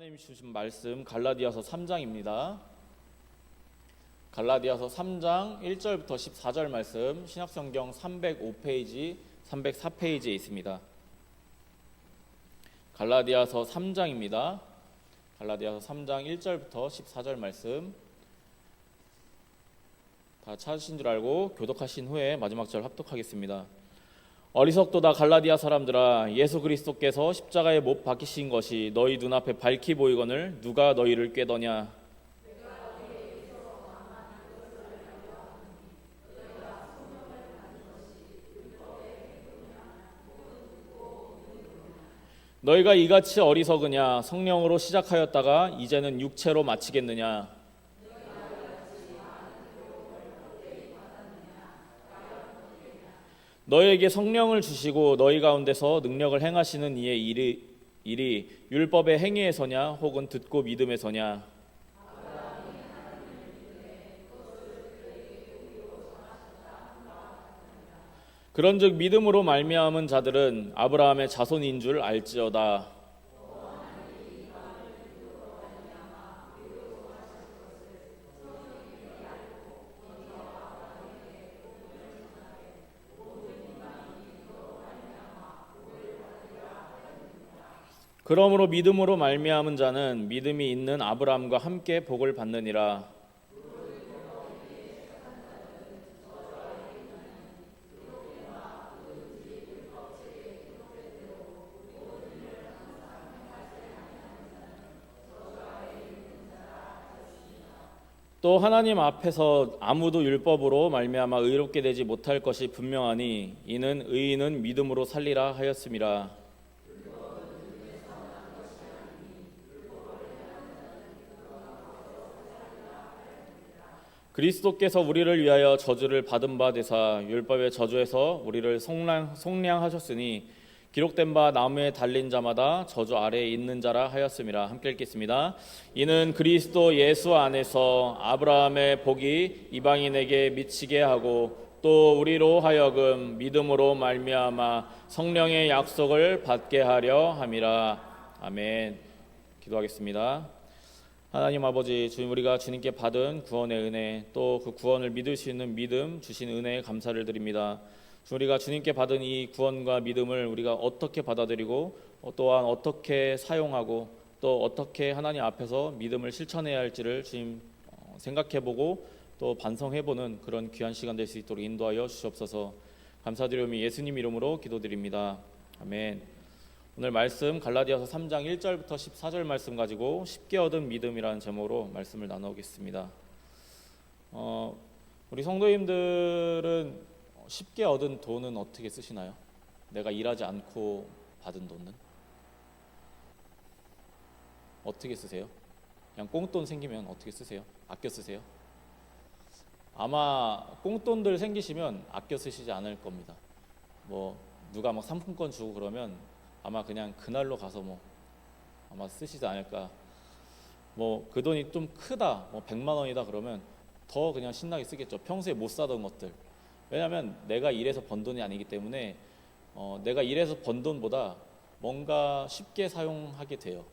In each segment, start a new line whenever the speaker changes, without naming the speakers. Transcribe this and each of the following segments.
하나님이 주신 말씀 갈라디아서 3장입니다. 갈라디아서 3장 1절부터 14절 말씀 신약성경 305페이지, 304페이지에 있습니다. 갈라디아서 3장입니다. 갈라디아서 3장 1절부터 14절 말씀 다 찾으신 줄 알고 교독하신 후에 마지막 절 합독하겠습니다. 어리석도다 갈라디아 사람들아, 예수 그리스도께서 십자가에 못 박히신 것이 너희 눈앞에 밝히 보이거늘 누가 너희를 꾀더냐. 너희가 이같이 어리석으냐. 성령으로 시작하였다가 이제는 육체로 마치겠느냐. 너희에게 성령을 주시고 너희 가운데서 능력을 행하시는 이의 일이 율법의 행위에서냐 혹은 듣고 믿음에서냐. 그런즉 믿음으로 말미암은 자들은 아브라함의 자손인 줄 알지어다. 그러므로 믿음으로 말미암은 자는 믿음이 있는 아브라함과 함께 복을 받느니라. 또 하나님 앞에서 아무도 율법으로 말미암아 의롭게 되지 못할 것이 분명하니 이는 의인은 믿음으로 살리라 하였음이라. 그리스도께서 우리를 위하여 저주를 받은 바 되사 율법의 저주에서 우리를 속량하셨으니 기록된 바 나무에 달린 자마다 저주 아래에 있는 자라 하였음이라. 함께 읽겠습니다. 이는 그리스도 예수 안에서 아브라함의 복이 이방인에게 미치게 하고 또 우리로 하여금 믿음으로 말미암아 성령의 약속을 받게 하려 함이라. 아멘. 기도하겠습니다. 하나님 아버지, 주님, 우리가 주님께 받은 구원의 은혜, 또 그 구원을 믿을 수 있는 믿음 주신 은혜에 감사를 드립니다. 우리가 주님께 받은 이 구원과 믿음을 우리가 어떻게 받아들이고 또한 어떻게 사용하고 또 어떻게 하나님 앞에서 믿음을 실천해야 할지를 주님 생각해보고 또 반성해보는 그런 귀한 시간 될 수 있도록 인도하여 주시옵소서. 감사드리오며 예수님 이름으로 기도드립니다. 아멘. 오늘 말씀 갈라디아서 3장 1절부터 14절 말씀 가지고 쉽게 얻은 믿음이라는 제목으로 말씀을 나누겠습니다. 우리 성도님들은 쉽게 얻은 돈은 어떻게 쓰시나요? 내가 일하지 않고 받은 돈은 어떻게 쓰세요? 그냥 꽁돈 생기면 어떻게 쓰세요? 아껴 쓰세요? 아마 꽁돈들 생기시면 아껴 쓰시지 않을 겁니다. 뭐 누가 막 상품권 주고 그러면 아마 그냥 그날로 가서 뭐 아마 쓰시지 않을까. 뭐 그 돈이 좀 크다, 뭐 100만 원이다 그러면 더 그냥 신나게 쓰겠죠. 평소에 못 사던 것들. 왜냐하면 내가 일해서 번 돈이 아니기 때문에 내가 일해서 번 돈보다 뭔가 쉽게 사용하게 돼요.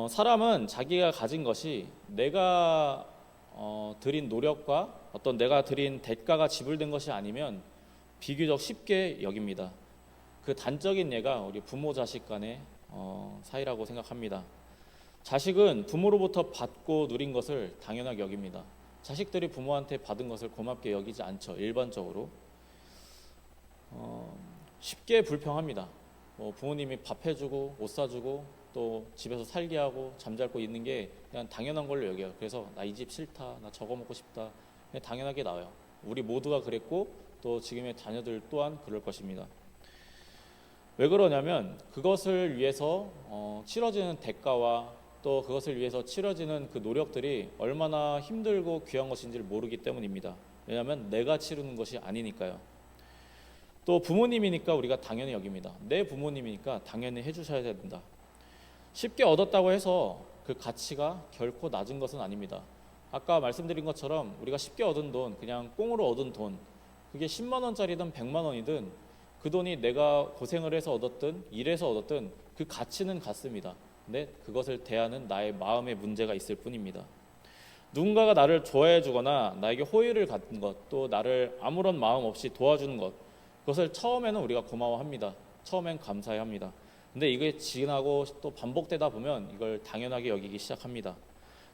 사람은 자기가 가진 것이 내가 들인 노력과 어떤 내가 들인 대가가 지불된 것이 아니면 비교적 쉽게 여깁니다. 그 단적인 예가 우리 부모 자식 간의 사이라고 생각합니다. 자식은 부모로부터 받고 누린 것을 당연하게 여깁니다. 자식들이 부모한테 받은 것을 고맙게 여기지 않죠. 일반적으로 쉽게 불평합니다. 부모님이 밥 해주고 옷 사주고 또 집에서 살게 하고 잠잘 곳 있는 게 그냥 당연한 걸로 여겨요. 그래서 나 이 집 싫다, 나 저거 먹고 싶다, 그냥 당연하게 나와요. 우리 모두가 그랬고 또 지금의 자녀들 또한 그럴 것입니다. 왜 그러냐면 그것을 위해서 치러지는 대가와 또 그것을 위해서 치러지는 그 노력들이 얼마나 힘들고 귀한 것인지를 모르기 때문입니다. 왜냐하면 내가 치르는 것이 아니니까요. 또 부모님이니까 우리가 당연히 여깁니다. 내 부모님이니까 당연히 해주셔야 된다. 쉽게 얻었다고 해서 그 가치가 결코 낮은 것은 아닙니다. 아까 말씀드린 것처럼 우리가 쉽게 얻은 돈, 그냥 꽁으로 얻은 돈, 그게 10만 원짜리든 100만 원이든 그 돈이 내가 고생을 해서 얻었든 일해서 얻었든 그 가치는 같습니다. 근데 그것을 대하는 나의 마음의 문제가 있을 뿐입니다. 누군가가 나를 좋아해 주거나 나에게 호의를 갖는 것, 또 나를 아무런 마음 없이 도와주는 것, 그것을 처음에는 우리가 고마워합니다. 처음엔 감사해합니다. 근데 이게 지나고 또 반복되다 보면 이걸 당연하게 여기기 시작합니다.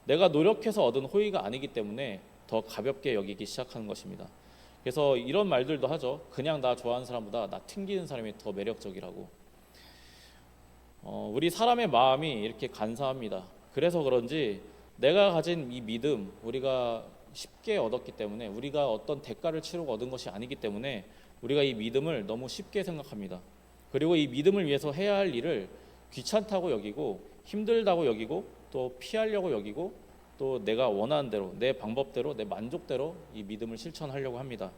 내가 노력해서 얻은 호의가 아니기 때문에 더 가볍게 여기기 시작하는 것입니다. 그래서 이런 말들도 하죠. 그냥 나 좋아하는 사람보다 나 튕기는 사람이 더 매력적이라고. 우리 사람의 마음이 이렇게 간사합니다. 그래서 그런지 내가 가진 이 믿음, 우리가 쉽게 얻었기 때문에, 우리가 어떤 대가를 치르고 얻은 것이 아니기 때문에 우리가 이 믿음을 너무 쉽게 생각합니다. 그리고 이 믿음을 위해서 해야 할 일을 귀찮다고 여기고 힘들다고 여기고 또 피하려고 여기고 또 내가 원하는 대로, 내 방법대로, 내 만족대로 이 믿음을 실천하려고 합니다.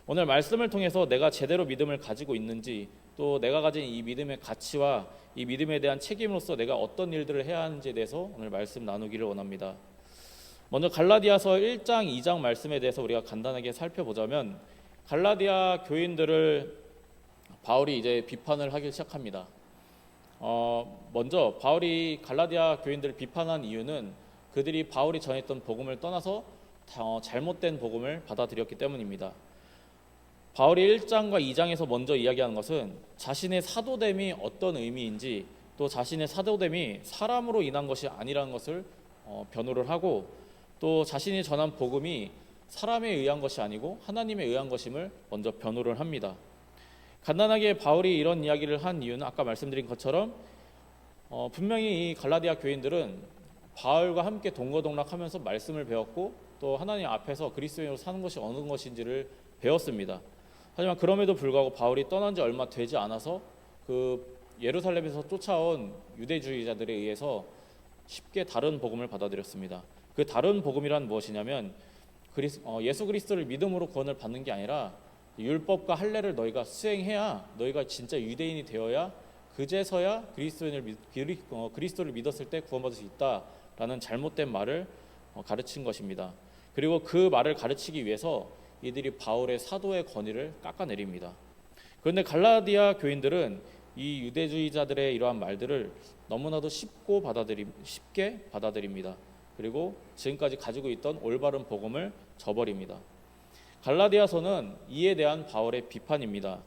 오늘 말씀을 통해서 내가 제대로 믿음을 가지고 있는지, 또 내가 가진 이 믿음의 가치와 이 믿음에 대한 책임으로서 내가 어떤 일들을 해야 하는지에 대해서 오늘 말씀 나누기를 원합니다. 먼저 갈라디아서 1장, 2장 말씀에 대해서 우리가 간단하게 살펴보자면, 갈라디아 교인들을 바울이 이제 비판을 하기 시작합니다. 먼저 바울이 갈라디아 교인들을 비판한 이유는 그들이 바울이 전했던 복음을 떠나서 잘못된 복음을 받아들였기 때문입니다. 바울이 1장과 2장에서 먼저 이야기하는 것은 자신의 사도됨이 어떤 의미인지, 또 자신의 사도됨이 사람으로 인한 것이 아니라는 것을 변호를 하고, 또 자신이 전한 복음이 사람에 의한 것이 아니고 하나님에 의한 것임을 먼저 변호를 합니다. 간단하게 바울이 이런 이야기를 한 이유는 아까 말씀드린 것처럼 분명히 이 갈라디아 교인들은 바울과 함께 동거동락하면서 말씀을 배웠고, 또 하나님 앞에서 그리스도인으로 사는 것이 어느 것인지를 배웠습니다. 하지만 그럼에도 불구하고 바울이 떠난 지 얼마 되지 않아서 그 예루살렘에서 쫓아온 유대주의자들에 의해서 쉽게 다른 복음을 받아들였습니다. 그 다른 복음이란 무엇이냐면 예수 그리스도를 믿음으로 구원을 받는 게 아니라 율법과 할례를 너희가 수행해야, 너희가 진짜 유대인이 되어야 그제서야 그리스도를 믿었을 때 구원받을 수 있다라는 잘못된 말을 가르친 것입니다. 그리고 그 말을 가르치기 위해서 이들이 바울의 사도의 권위를 깎아내립니다. 그런데 갈라디아 교인들은 이 유대주의자들의 이러한 말들을 너무나도 쉽게 받아들입니다. 그리고 지금까지 가지고 있던 올바른 복음을 저버립니다. 갈라디아서는 이에 대한 바울의 비판입니다.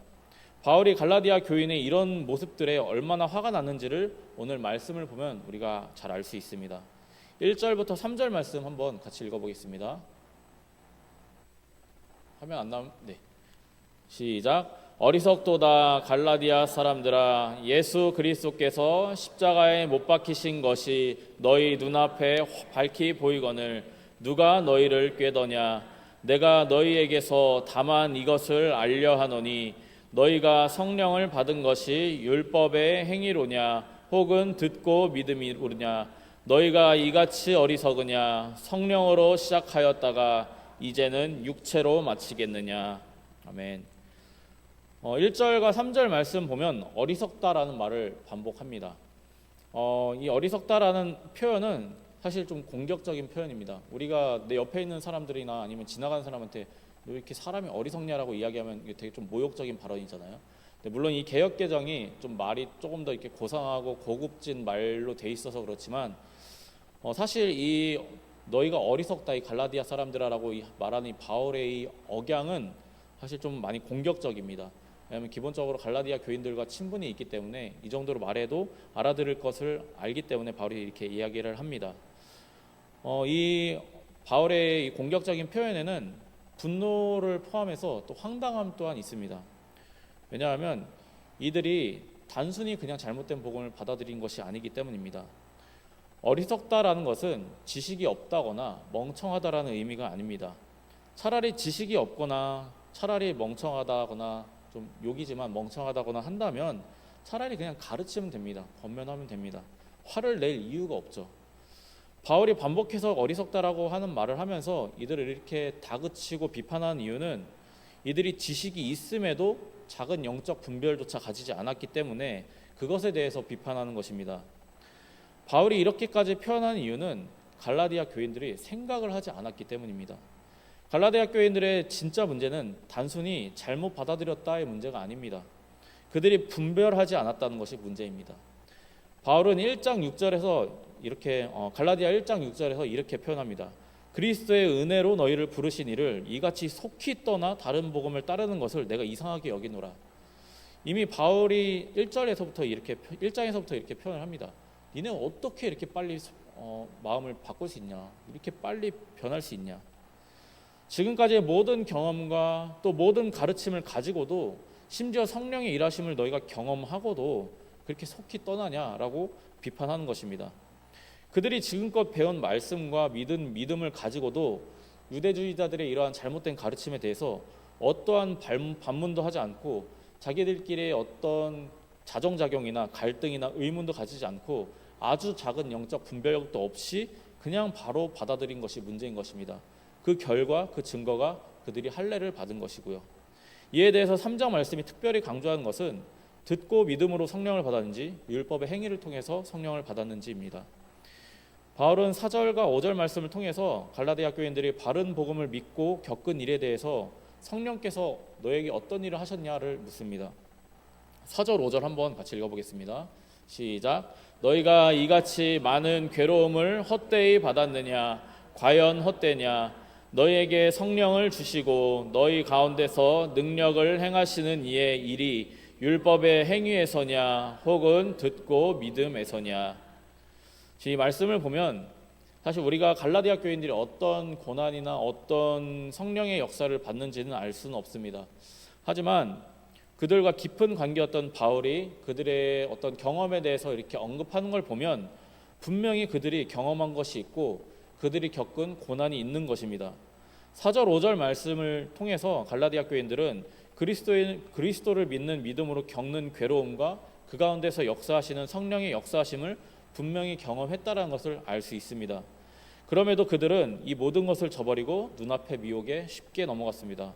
바울이 갈라디아 교인의 이런 모습들에 얼마나 화가 났는지를 오늘 말씀을 보면 우리가 잘 알 수 있습니다. 1절부터 3절 말씀 한번 같이 읽어보겠습니다. 화면 안 나오면 시작. 어리석도다 갈라디아 사람들아, 예수 그리스도께서 십자가에 못 박히신 것이 너희 눈앞에 밝히 보이거늘 누가 너희를 꾀더냐. 내가 너희에게서 다만 이것을 알려하노니 너희가 성령을 받은 것이 율법의 행위로냐 혹은 듣고 믿음이로냐. 너희가 이같이 어리석으냐. 성령으로 시작하였다가 이제는 육체로 마치겠느냐. 아멘. 1절과 3절 말씀 보면 어리석다라는 말을 반복합니다. 이 어리석다라는 표현은 사실 좀 공격적인 표현입니다. 우리가 내 옆에 있는 사람들이나 아니면 지나가는 사람한테 너 이렇게 사람이 어리석냐라고 이야기하면 이게 되게 좀 모욕적인 발언이잖아요. 근데 물론 이 개역개정이 좀 말이 조금 더 이렇게 고상하고 고급진 말로 돼 있어서 그렇지만 사실 이 너희가 어리석다, 이 갈라디아 사람들아라고 말하는 이 바울의 이 억양은 사실 좀 많이 공격적입니다. 왜냐하면 기본적으로 갈라디아 교인들과 친분이 있기 때문에 이 정도로 말해도 알아들을 것을 알기 때문에 바울이 이렇게 이야기를 합니다. 이 바울의 이 공격적인 표현에는 분노를 포함해서 또 황당함 또한 있습니다. 왜냐하면 이들이 단순히 그냥 잘못된 복음을 받아들인 것이 아니기 때문입니다. 어리석다라는 것은 지식이 없다거나 멍청하다라는 의미가 아닙니다. 차라리 지식이 없거나 차라리 멍청하다거나 좀 욕이지만 멍청하다거나 한다면 차라리 그냥 가르치면 됩니다. 권면하면 됩니다. 화를 낼 이유가 없죠. 바울이 반복해서 어리석다라고 하는 말을 하면서 이들을 이렇게 다그치고 비판하는 이유는 이들이 지식이 있음에도 작은 영적 분별조차 가지지 않았기 때문에 그것에 대해서 비판하는 것입니다. 바울이 이렇게까지 표현하는 이유는 갈라디아 교인들이 생각을 하지 않았기 때문입니다. 갈라디아 교인들의 진짜 문제는 단순히 잘못 받아들였다의 문제가 아닙니다. 그들이 분별하지 않았다는 것이 문제입니다. 바울은 1장 6절에서 이렇게 갈라디아 1장 6절에서 이렇게 표현합니다. 그리스도의 은혜로 너희를 부르신 이를 이같이 속히 떠나 다른 복음을 따르는 것을 내가 이상하게 여기노라. 이미 바울이 1장에서부터 이렇게 표현을 합니다. 니네 어떻게 이렇게 빨리 마음을 바꿀 수 있냐? 이렇게 빨리 변할 수 있냐? 지금까지의 모든 경험과 또 모든 가르침을 가지고도 심지어 성령의 일하심을 너희가 경험하고도 그렇게 속히 떠나냐라고 비판하는 것입니다. 그들이 지금껏 배운 말씀과 믿음을 가지고도 유대주의자들의 이러한 잘못된 가르침에 대해서 어떠한 반문도 하지 않고 자기들끼리의 어떤 자정작용이나 갈등이나 의문도 가지지 않고 아주 작은 영적 분별력도 없이 그냥 바로 받아들인 것이 문제인 것입니다. 그 결과, 그 증거가 그들이 할례를 받은 것이고요. 이에 대해서 3장 말씀이 특별히 강조하는 것은 듣고 믿음으로 성령을 받았는지 율법의 행위를 통해서 성령을 받았는지입니다. 바울은 4절과 5절 말씀을 통해서 갈라디아 교인들이 바른 복음을 믿고 겪은 일에 대해서 성령께서 너에게 어떤 일을 하셨냐를 묻습니다. 4절 5절 한번 같이 읽어보겠습니다. 시작. 너희가 이같이 많은 괴로움을 헛되이 받았느냐? 과연 헛되냐? 너희에게 성령을 주시고 너희 가운데서 능력을 행하시는 이의 일이 율법의 행위에서냐 혹은 듣고 믿음에서냐? 이 말씀을 보면 사실 우리가 갈라디아 교인들이 어떤 고난이나 어떤 성령의 역사를 받는지는 알 수는 없습니다. 하지만 그들과 깊은 관계였던 바울이 그들의 어떤 경험에 대해서 이렇게 언급하는 걸 보면 분명히 그들이 경험한 것이 있고 그들이 겪은 고난이 있는 것입니다. 4절 5절 말씀을 통해서 갈라디아 교인들은 그리스도를 믿는 믿음으로 겪는 괴로움과 그 가운데서 역사하시는 성령의 역사하심을 분명히 경험했다라는 것을 알 수 있습니다. 그럼에도 그들은 이 모든 것을 저버리고 눈앞의 미혹에 쉽게 넘어갔습니다.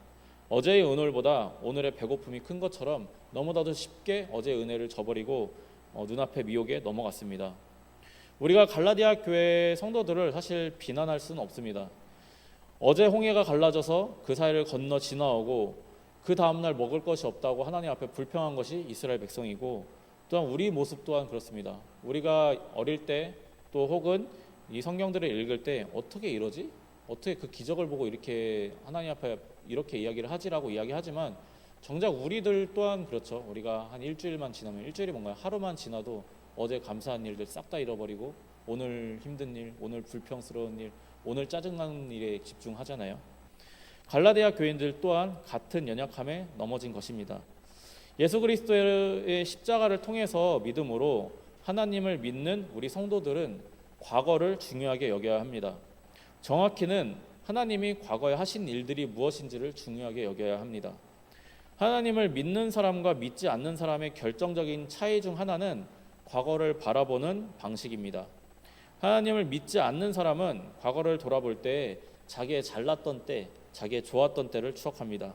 어제의 은혜보다 오늘의 배고픔이 큰 것처럼 너무나도 쉽게 어제의 은혜를 저버리고 눈앞의 미혹에 넘어갔습니다. 우리가 갈라디아 교회 성도들을 사실 비난할 수는 없습니다. 어제 홍해가 갈라져서 그 사이를 건너 지나오고 그 다음날 먹을 것이 없다고 하나님 앞에 불평한 것이 이스라엘 백성이고 또한 우리 모습 또한 그렇습니다. 우리가 어릴 때 또 혹은 이 성경들을 읽을 때 어떻게 이러지? 어떻게 그 기적을 보고 이렇게 하나님 앞에 이렇게 이야기를 하지라고 이야기하지만 정작 우리들 또한 그렇죠. 우리가 한 일주일만 지나면 일주일이 뭔가요? 하루만 지나도 어제 감사한 일들 싹 다 잃어버리고 오늘 힘든 일, 오늘 불평스러운 일, 오늘 짜증나는 일에 집중하잖아요. 갈라디아 교인들 또한 같은 연약함에 넘어진 것입니다. 예수 그리스도의 십자가를 통해서 믿음으로 하나님을 믿는 우리 성도들은 과거를 중요하게 여겨야 합니다. 정확히는 하나님이 과거에 하신 일들이 무엇인지를 중요하게 여겨야 합니다. 하나님을 믿는 사람과 믿지 않는 사람의 결정적인 차이 중 하나는 과거를 바라보는 방식입니다. 하나님을 믿지 않는 사람은 과거를 돌아볼 때 자기의 잘났던 때, 자기의 좋았던 때를 추억합니다.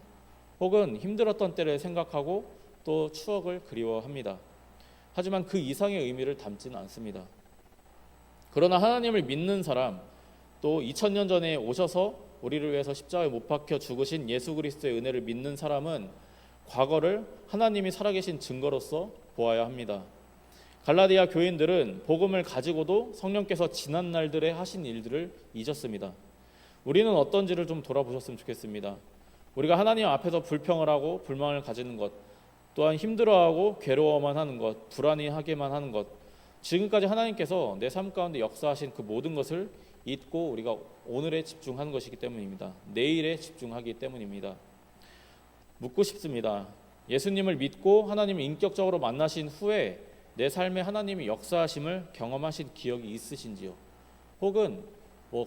혹은 힘들었던 때를 생각하고 또 추억을 그리워합니다. 하지만 그 이상의 의미를 담지는 않습니다. 그러나 하나님을 믿는 사람, 또 2000년 전에 오셔서 우리를 위해서 십자가에 못 박혀 죽으신 예수 그리스도의 은혜를 믿는 사람은 과거를 하나님이 살아계신 증거로서 보아야 합니다. 갈라디아 교인들은 복음을 가지고도 성령께서 지난 날들에 하신 일들을 잊었습니다. 우리는 어떤지를 좀 돌아보셨으면 좋겠습니다. 우리가 하나님 앞에서 불평을 하고 불만을 가지는 것, 또한 힘들어하고 괴로워만 하는 것, 불안해하게만 하는 것, 지금까지 하나님께서 내 삶 가운데 역사하신 그 모든 것을 잊고 우리가 오늘에 집중하는 것이기 때문입니다. 내일에 집중하기 때문입니다. 묻고 싶습니다. 예수님을 믿고 하나님을 인격적으로 만나신 후에 내 삶에 하나님이 역사하심을 경험하신 기억이 있으신지요? 혹은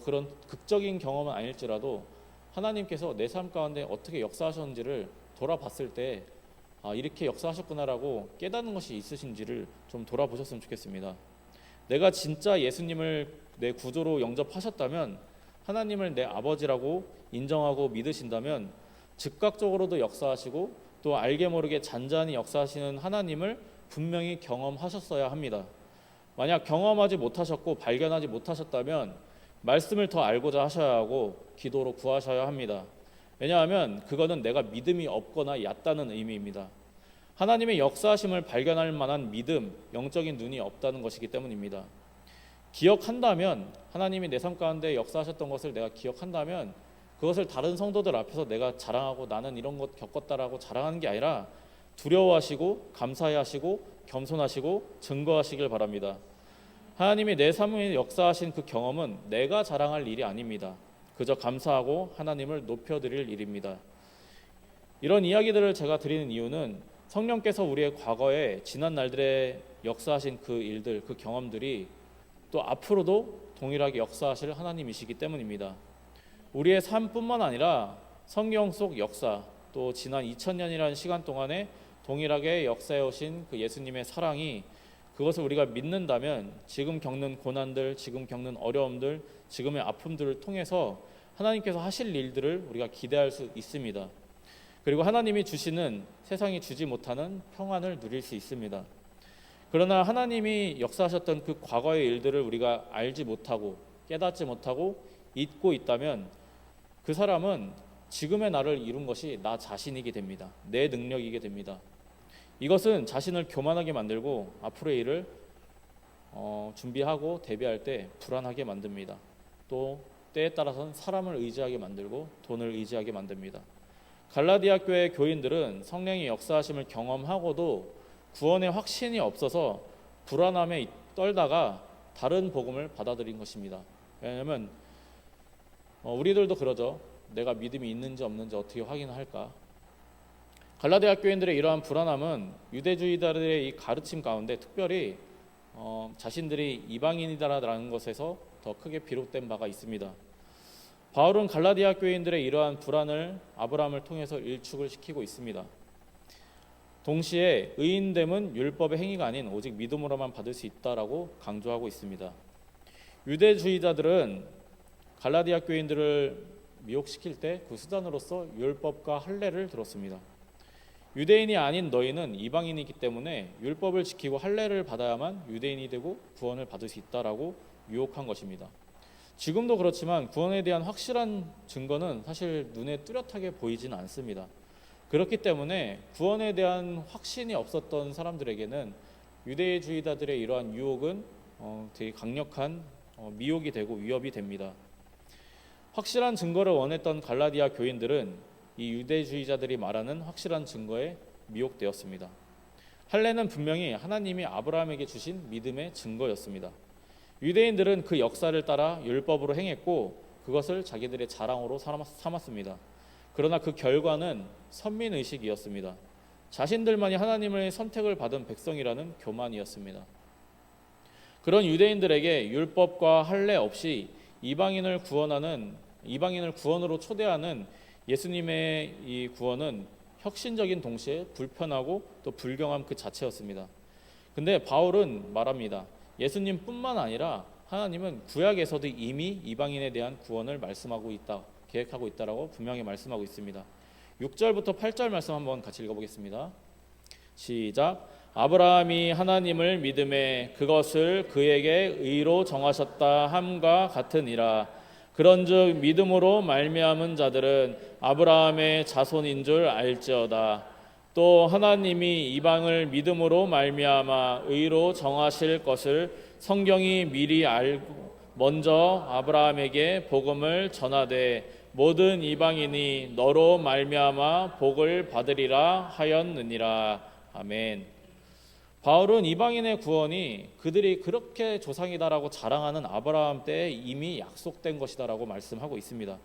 그런 극적인 경험은 아닐지라도 하나님께서 내 삶 가운데 어떻게 역사하셨는지를 돌아봤을 때 이렇게 역사하셨구나라고 깨닫는 것이 있으신지를 좀 돌아보셨으면 좋겠습니다. 내가 진짜 예수님을 내 구조로 영접하셨다면, 하나님을 내 아버지라고 인정하고 믿으신다면 즉각적으로도 역사하시고 또 알게 모르게 잔잔히 역사하시는 하나님을 분명히 경험하셨어야 합니다. 만약 경험하지 못하셨고 발견하지 못하셨다면 말씀을 더 알고자 하셔야 하고 기도로 구하셔야 합니다. 왜냐하면 그거는 내가 믿음이 없거나 얕다는 의미입니다. 하나님의 역사하심을 발견할 만한 믿음, 영적인 눈이 없다는 것이기 때문입니다. 기억한다면, 하나님이 내 삶 가운데 역사하셨던 것을 내가 기억한다면 그것을 다른 성도들 앞에서 내가 자랑하고 나는 이런 것 겪었다라고 자랑하는 게 아니라 두려워하시고 감사해하시고 겸손하시고 증거하시길 바랍니다. 하나님이 내 삶에 역사하신 그 경험은 내가 자랑할 일이 아닙니다. 그저 감사하고 하나님을 높여드릴 일입니다. 이런 이야기들을 제가 드리는 이유는 성령께서 우리의 과거에 지난 날들에 역사하신 그 일들, 그 경험들이 또 앞으로도 동일하게 역사하실 하나님이시기 때문입니다. 우리의 삶뿐만 아니라 성경 속 역사, 또 지난 2000년이라는 시간 동안에 동일하게 역사해 오신 그 예수님의 사랑이, 그것을 우리가 믿는다면 지금 겪는 고난들, 지금 겪는 어려움들, 지금의 아픔들을 통해서 하나님께서 하실 일들을 우리가 기대할 수 있습니다. 그리고 하나님이 주시는 세상이 주지 못하는 평안을 누릴 수 있습니다. 그러나 하나님이 역사하셨던 그 과거의 일들을 우리가 알지 못하고 깨닫지 못하고 잊고 있다면 그 사람은 지금의 나를 이룬 것이 나 자신이게 됩니다. 내 능력이게 됩니다. 이것은 자신을 교만하게 만들고 앞으로의 일을 준비하고 대비할 때 불안하게 만듭니다. 또 때에 따라서는 사람을 의지하게 만들고 돈을 의지하게 만듭니다. 갈라디아 교회 교인들은 성령의 역사하심을 경험하고도 구원의 확신이 없어서 불안함에 떨다가 다른 복음을 받아들인 것입니다. 왜냐하면 우리들도 그러죠. 내가 믿음이 있는지 없는지 어떻게 확인할까? 갈라디아 교인들의 이러한 불안함은 유대주의자들의 이 가르침 가운데 특별히 자신들이 이방인이다라는 것에서 더 크게 비롯된 바가 있습니다. 바울은 갈라디아 교인들의 이러한 불안을 아브라함을 통해서 일축을 시키고 있습니다. 동시에 의인됨은 율법의 행위가 아닌 오직 믿음으로만 받을 수 있다라고 강조하고 있습니다. 유대주의자들은 갈라디아 교인들을 미혹시킬 때 그 수단으로서 율법과 할례를 들었습니다. 유대인이 아닌 너희는 이방인이기 때문에 율법을 지키고 할례를 받아야만 유대인이 되고 구원을 받을 수 있다라고 유혹한 것입니다. 지금도 그렇지만 구원에 대한 확실한 증거는 사실 눈에 뚜렷하게 보이지는 않습니다. 그렇기 때문에 구원에 대한 확신이 없었던 사람들에게는 유대주의자들의 이러한 유혹은 되게 강력한 미혹이 되고 위협이 됩니다. 확실한 증거를 원했던 갈라디아 교인들은 이 유대주의자들이 말하는 확실한 증거에 미혹되었습니다. 할례는 분명히 하나님이 아브라함에게 주신 믿음의 증거였습니다. 유대인들은 그 역사를 따라 율법으로 행했고 그것을 자기들의 자랑으로 삼았습니다. 그러나 그 결과는 선민의식이었습니다. 자신들만이 하나님의 선택을 받은 백성이라는 교만이었습니다. 그런 유대인들에게 율법과 할례 없이 이방인을 구원으로 초대하는 예수님의 이 구원은 혁신적인 동시에 불편하고 또 불경함 그 자체였습니다. 근데 바울은 말합니다. 예수님뿐만 아니라 하나님은 구약에서도 이미 이방인에 대한 구원을 말씀하고 있다, 계획하고 있다라고 분명히 말씀하고 있습니다. 6절부터 8절 말씀 한번 같이 읽어보겠습니다. 시작. 아브라함이 하나님을 믿음에 그것을 그에게 의로 정하셨다 함과 같으니라. 그런즉 믿음으로 말미암은 자들은 아브라함의 자손인 줄 알지어다. 또 하나님이 이방을 믿음으로 말미암아 의로 정하실 것을 성경이 미리 알고 먼저 아브라함에게 복음을 전하되 모든 이방인이 너로 말미암아 복을 받으리라 하였느니라. 아멘. 바울은 이방인의 구원이 그들이 그렇게 조상이다라고 자랑하는 아브라함 때에 이미 약속된 것이다라고 말씀하고 있습니다.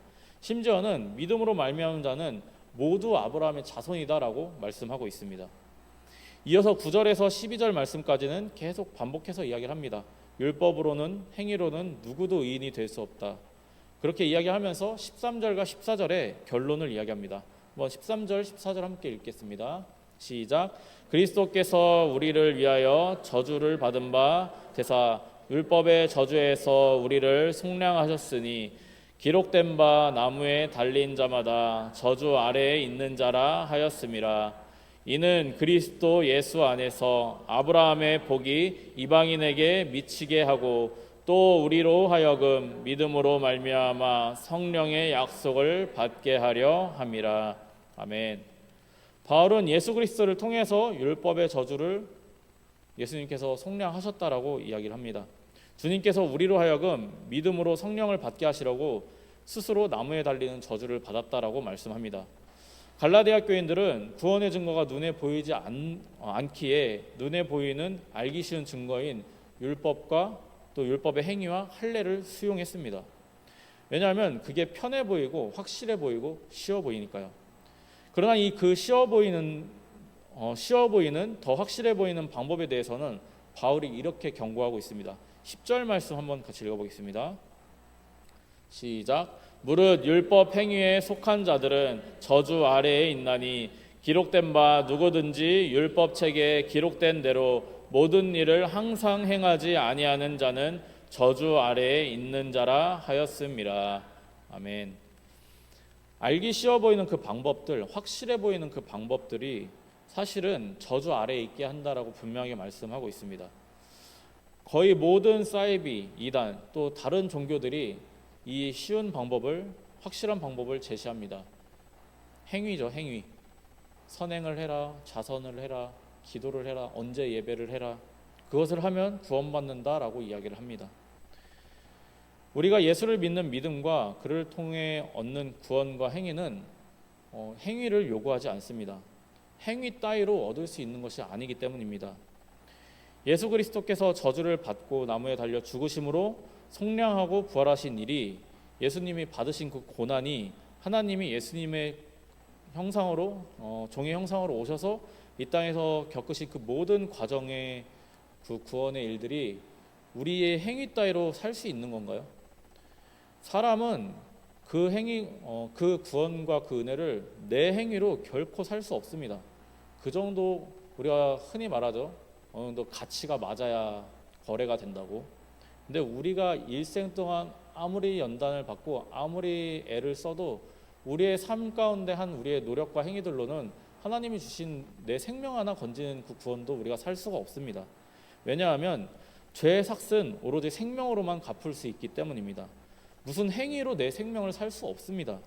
심지어는 믿음으로 말미암은 자는 모두 아브라함의 자손이다라고 말씀하고 있습니다. 이어서 9절에서 12절 말씀까지는 계속 반복해서 이야기를 합니다. 율법으로는 행위로는 누구도 의인이 될 수 없다. 그렇게 이야기하면서 13절과 14절에 결론을 이야기합니다. 한번 13절, 14절 함께 읽겠습니다. 시작. 그리스도께서 우리를 위하여 저주를 받은 바 되사 율법의 저주에서 우리를 속량하셨으니 기록된 바 나무에 달린 자마다 저주 아래에 있는 자라 하였음이라. 이는 그리스도 예수 안에서 아브라함의 복이 이방인에게 미치게 하고 또 우리로 하여금 믿음으로 말미암아 성령의 약속을 받게 하려 함이라. 아멘. 바울은 예수 그리스도를 통해서 율법의 저주를 예수님께서 속량하셨다라고 이야기를 합니다. 주님께서 우리로 하여금 믿음으로 성령을 받게 하시려고 스스로 나무에 달리는 저주를 받았다라고 말씀합니다. 갈라디아 교인들은 구원의 증거가 눈에 보이지 않기에 눈에 보이는 알기 쉬운 증거인 율법과 또 율법의 행위와 할례를 수용했습니다. 왜냐하면 그게 편해 보이고 확실해 보이고 쉬워 보이니까요. 그러나 이 그 쉬워 보이는 더 확실해 보이는 방법에 대해서는 바울이 이렇게 경고하고 있습니다. 10절 말씀 한번 같이 읽어보겠습니다. 시작. 무릇 율법 행위에 속한 자들은 저주 아래에 있나니 기록된 바 누구든지 율법 책에 기록된 대로 모든 일을 항상 행하지 아니하는 자는 저주 아래에 있는 자라 하였음이라. 아멘. 알기 쉬워 보이는 그 방법들, 확실해 보이는 그 방법들이 사실은 저주 아래에 있게 한다라고 분명히 말씀하고 있습니다. 거의 모든 사이비, 이단, 또 다른 종교들이 이 쉬운 방법을, 확실한 방법을 제시합니다. 행위죠, 행위. 선행을 해라, 자선을 해라, 기도를 해라, 언제 예배를 해라. 그것을 하면 구원받는다라고 이야기를 합니다. 우리가 예수를 믿는 믿음과 그를 통해 얻는 구원과 행위는 행위를 요구하지 않습니다. 행위 따위로 얻을 수 있는 것이 아니기 때문입니다. 예수 그리스도께서 저주를 받고 나무에 달려 죽으심으로 속량하고 부활하신 일이, 예수님이 받으신 그 고난이, 하나님이 예수님의 형상으로 종의 형상으로 오셔서 이 땅에서 겪으신 그 모든 과정의 그 구원의 일들이 우리의 행위 따위로 살 수 있는 건가요? 사람은 그 행위, 그 구원과 그 은혜를 내 행위로 결코 살 수 없습니다. 그 정도 우리가 흔히 말하죠. 어느 정도 가치가 맞아야 거래가 된다고. 근데 우리가 일생 동안 아무리 연단을 받고 아무리 애를 써도 우리의 삶 가운데 한 우리의 노력과 행위들로는 하나님이 주신 내 생명 하나 건지는 그 구원도 우리가 살 수가 없습니다. 왜냐하면 죄의 삭은 오로지 생명으로만 갚을 수 있기 때문입니다. 무슨 행위로 내 생명을 살 수 없습니다.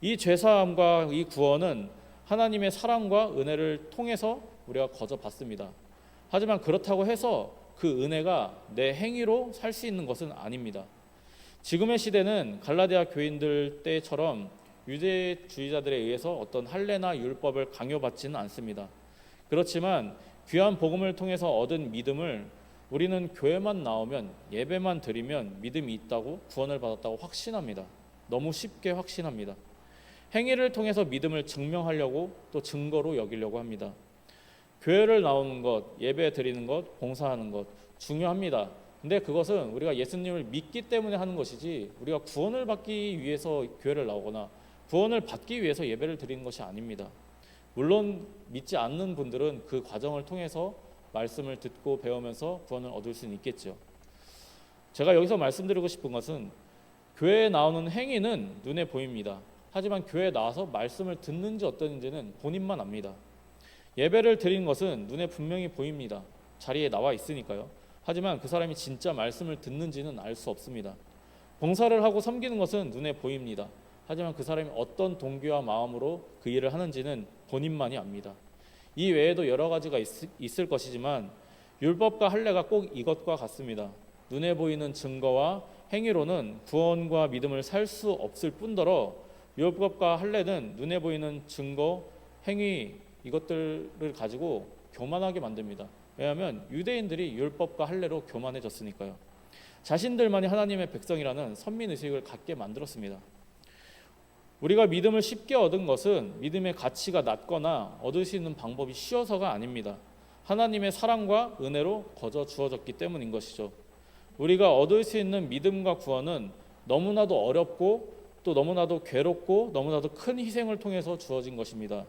이 죄사함과 이 구원은 하나님의 사랑과 은혜를 통해서 우리가 거저 받습니다. 하지만 그렇다고 해서 그 은혜가 내 행위로 살 수 있는 것은 아닙니다. 지금의 시대는 갈라디아 교인들 때처럼 유대주의자들에 의해서 어떤 할례나 율법을 강요받지는 않습니다. 그렇지만 귀한 복음을 통해서 얻은 믿음을 우리는 교회만 나오면, 예배만 드리면 믿음이 있다고, 구원을 받았다고 확신합니다. 너무 쉽게 확신합니다. 행위를 통해서 믿음을 증명하려고, 또 증거로 여기려고 합니다. 교회를 나오는 것, 예배 드리는 것, 봉사하는 것 중요합니다. 근데 그것은 우리가 예수님을 믿기 때문에 하는 것이지, 우리가 구원을 받기 위해서 교회를 나오거나 구원을 받기 위해서 예배를 드리는 것이 아닙니다. 물론 믿지 않는 분들은 그 과정을 통해서 말씀을 듣고 배우면서 구원을 얻을 수는 있겠죠. 제가 여기서 말씀드리고 싶은 것은, 교회에 나오는 행위는 눈에 보입니다. 하지만 교회에 나와서 말씀을 듣는지 어떠는지는 본인만 압니다. 예배를 드리는 것은 눈에 분명히 보입니다. 자리에 나와 있으니까요. 하지만 그 사람이 진짜 말씀을 듣는지는 알 수 없습니다. 봉사를 하고 섬기는 것은 눈에 보입니다. 하지만 그 사람이 어떤 동기와 마음으로 그 일을 하는지는 본인만이 압니다. 이 외에도 여러 가지가 있을 것이지만 율법과 할례가 꼭 이것과 같습니다. 눈에 보이는 증거와 행위로는 구원과 믿음을 살 수 없을 뿐더러 율법과 할례는 눈에 보이는 증거, 행위, 이것들을 가지고 교만하게 만듭니다. 왜냐하면 유대인들이 율법과 할례로 교만해졌으니까요. 자신들만이 하나님의 백성이라는 선민의식을 갖게 만들었습니다. 우리가 믿음을 쉽게 얻은 것은 믿음의 가치가 낮거나 얻을 수 있는 방법이 쉬워서가 아닙니다. 하나님의 사랑과 은혜로 거저 주어졌기 때문인 것이죠. 우리가 얻을 수 있는 믿음과 구원은 너무나도 어렵고 또 너무나도 괴롭고 너무나도 큰 희생을 통해서 주어진 것입니다.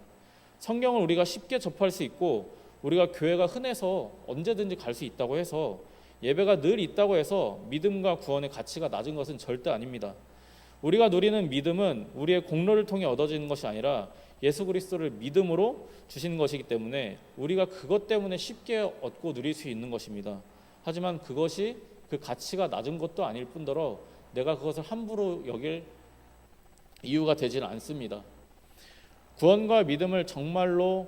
성경을 우리가 쉽게 접할 수 있고 우리가 교회가 흔해서 언제든지 갈 수 있다고 해서, 예배가 늘 있다고 해서 믿음과 구원의 가치가 낮은 것은 절대 아닙니다. 우리가 누리는 믿음은 우리의 공로를 통해 얻어지는 것이 아니라 예수 그리스도를 믿음으로 주신 것이기 때문에 우리가 그것 때문에 쉽게 얻고 누릴 수 있는 것입니다. 하지만 그것이 그 가치가 낮은 것도 아닐 뿐더러 내가 그것을 함부로 여길 이유가 되지는 않습니다. 구원과 믿음을 정말로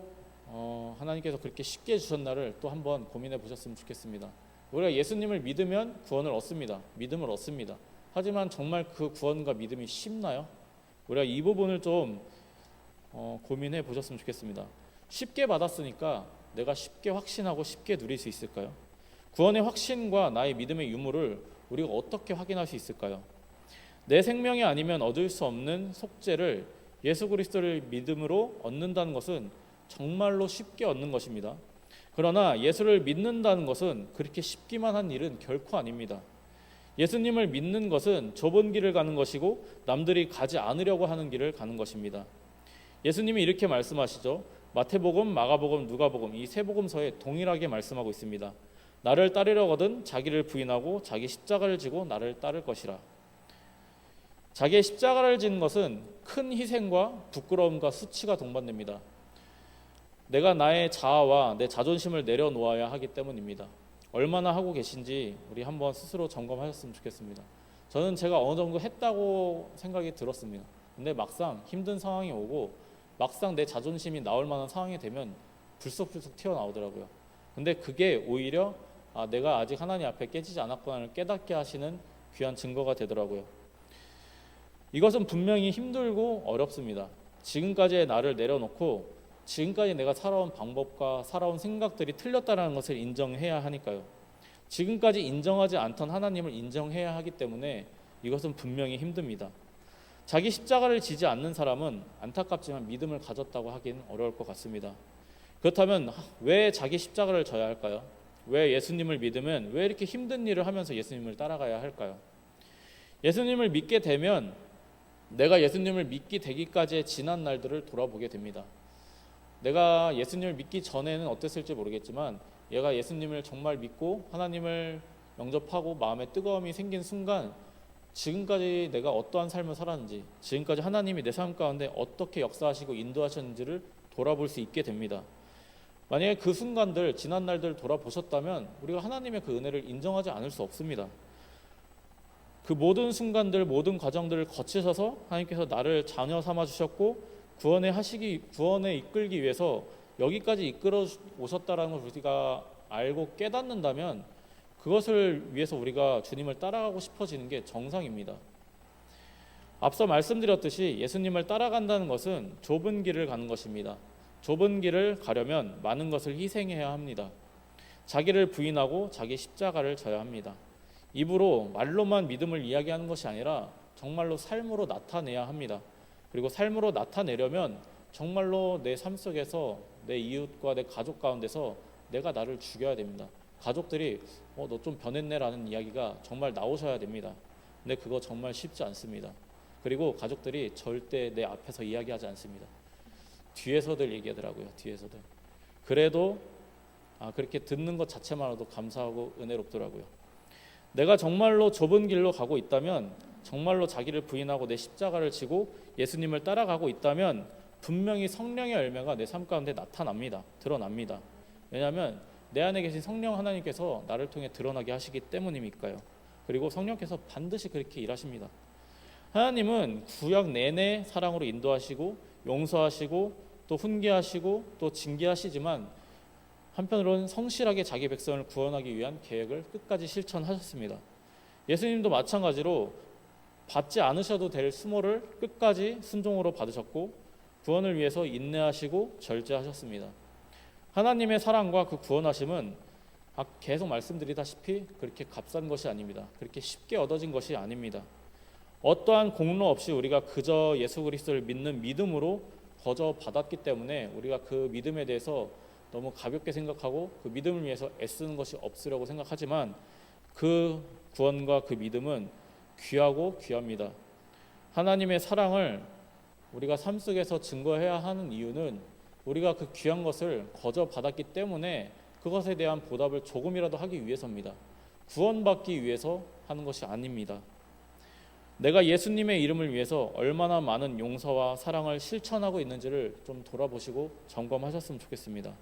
하나님께서 그렇게 쉽게 주셨나를 또 한번 고민해 보셨으면 좋겠습니다. 우리가 예수님을 믿으면 구원을 얻습니다. 믿음을 얻습니다. 하지만 정말 그 구원과 믿음이 쉽나요? 우리가 이 부분을 좀 고민해 보셨으면 좋겠습니다. 쉽게 받았으니까 내가 쉽게 확신하고 쉽게 누릴 수 있을까요? 구원의 확신과 나의 믿음의 유무를 우리가 어떻게 확인할 수 있을까요? 내 생명이 아니면 얻을 수 없는 속죄를 예수 그리스도를 믿음으로 얻는다는 것은 정말로 쉽게 얻는 것입니다. 그러나 예수를 믿는다는 것은 그렇게 쉽기만 한 일은 결코 아닙니다. 예수님을 믿는 것은 좁은 길을 가는 것이고 남들이 가지 않으려고 하는 길을 가는 것입니다. 예수님이 이렇게 말씀하시죠. 마태복음, 마가복음, 누가복음 이 세 복음서에 동일하게 말씀하고 있습니다. 나를 따르려거든 자기를 부인하고 자기 십자가를 지고 나를 따를 것이라. 자기의 십자가를 지는 것은 큰 희생과 부끄러움과 수치가 동반됩니다. 내가 나의 자아와 내 자존심을 내려놓아야 하기 때문입니다. 얼마나 하고 계신지 우리 한번 스스로 점검하셨으면 좋겠습니다. 저는 제가 어느 정도 했다고 생각이 들었습니다. 근데 막상 힘든 상황이 오고 막상 내 자존심이 나올 만한 상황이 되면 불쑥불쑥 튀어나오더라고요. 근데 그게 오히려 내가 아직 하나님 앞에 깨지지 않았구나를 깨닫게 하시는 귀한 증거가 되더라고요. 이것은 분명히 힘들고 어렵습니다. 지금까지의 나를 내려놓고 지금까지 내가 살아온 방법과 살아온 생각들이 틀렸다는 것을 인정해야 하니까요. 지금까지 인정하지 않던 하나님을 인정해야 하기 때문에 이것은 분명히 힘듭니다. 자기 십자가를 지지 않는 사람은 안타깝지만 믿음을 가졌다고 하긴 어려울 것 같습니다. 그렇다면 왜 자기 십자가를 져야 할까요? 왜 예수님을 믿으면 왜 이렇게 힘든 일을 하면서 예수님을 따라가야 할까요? 예수님을 믿게 되면 내가 예수님을 믿게 되기까지의 지난 날들을 돌아보게 됩니다. 내가 예수님을 믿기 전에는 어땠을지 모르겠지만 얘가 예수님을 정말 믿고 하나님을 영접하고 마음에 뜨거움이 생긴 순간 지금까지 내가 어떠한 삶을 살았는지, 지금까지 하나님이 내 삶 가운데 어떻게 역사하시고 인도하셨는지를 돌아볼 수 있게 됩니다. 만약에 그 순간들, 지난 날들 돌아보셨다면 우리가 하나님의 그 은혜를 인정하지 않을 수 없습니다. 그 모든 순간들, 모든 과정들을 거치셔서 하나님께서 나를 자녀 삼아 주셨고 구원에 이끌기 위해서 여기까지 이끌어 오셨다라는 걸 우리가 알고 깨닫는다면 그것을 위해서 우리가 주님을 따라가고 싶어지는 게 정상입니다. 앞서 말씀드렸듯이 예수님을 따라간다는 것은 좁은 길을 가는 것입니다. 좁은 길을 가려면 많은 것을 희생해야 합니다. 자기를 부인하고 자기 십자가를 져야 합니다. 입으로 말로만 믿음을 이야기하는 것이 아니라 정말로 삶으로 나타내야 합니다. 그리고 삶으로 나타내려면 정말로 내 삶 속에서 내 이웃과 내 가족 가운데서 내가 나를 죽여야 됩니다. 가족들이 너 좀 변했네라는 이야기가 정말 나오셔야 됩니다. 근데 그거 정말 쉽지 않습니다. 그리고 가족들이 절대 내 앞에서 이야기하지 않습니다. 뒤에서들 얘기하더라고요. 뒤에서들. 그래도 그렇게 듣는 것 자체만으로도 감사하고 은혜롭더라고요. 내가 정말로 좁은 길로 가고 있다면, 정말로 자기를 부인하고 내 십자가를 지고 예수님을 따라가고 있다면 분명히 성령의 열매가 내 삶 가운데 나타납니다. 드러납니다. 왜냐하면 내 안에 계신 성령 하나님께서 나를 통해 드러나게 하시기 때문이니까요. 그리고 성령께서 반드시 그렇게 일하십니다. 하나님은 구약 내내 사랑으로 인도하시고 용서하시고 또 훈계하시고 또 징계하시지만 한편으로는 성실하게 자기 백성을 구원하기 위한 계획을 끝까지 실천하셨습니다. 예수님도 마찬가지로 받지 않으셔도 될 수모를 끝까지 순종으로 받으셨고 구원을 위해서 인내하시고 절제하셨습니다. 하나님의 사랑과 그 구원하심은 계속 말씀드리다시피 그렇게 값싼 것이 아닙니다. 그렇게 쉽게 얻어진 것이 아닙니다. 어떠한 공로 없이 우리가 그저 예수 그리스도를 믿는 믿음으로 거저 받았기 때문에 우리가 그 믿음에 대해서 너무 가볍게 생각하고 그 믿음을 위해서 애쓰는 것이 없으려고 생각하지만 그 구원과 그 믿음은 귀하고 귀합니다. 하나님의 사랑을 우리가 삶 속에서 증거해야 하는 이유는 우리가 그 귀한 것을 거저 받았기 때문에 그것에 대한 보답을 조금이라도 하기 위해서입니다. 구원받기 위해서 하는 것이 아닙니다. 내가 예수님의 이름을 위해서 얼마나 많은 용서와 사랑을 실천하고 있는지를 좀 돌아보시고 점검하셨으면 좋겠습니다.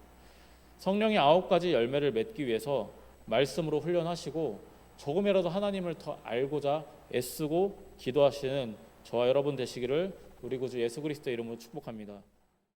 성령의 9가지 열매를 맺기 위해서 말씀으로 훈련하시고 조금이라도 하나님을 더 알고자 애쓰고 기도하시는 저와 여러분 되시기를 우리 구주 예수 그리스도의 이름으로 축복합니다.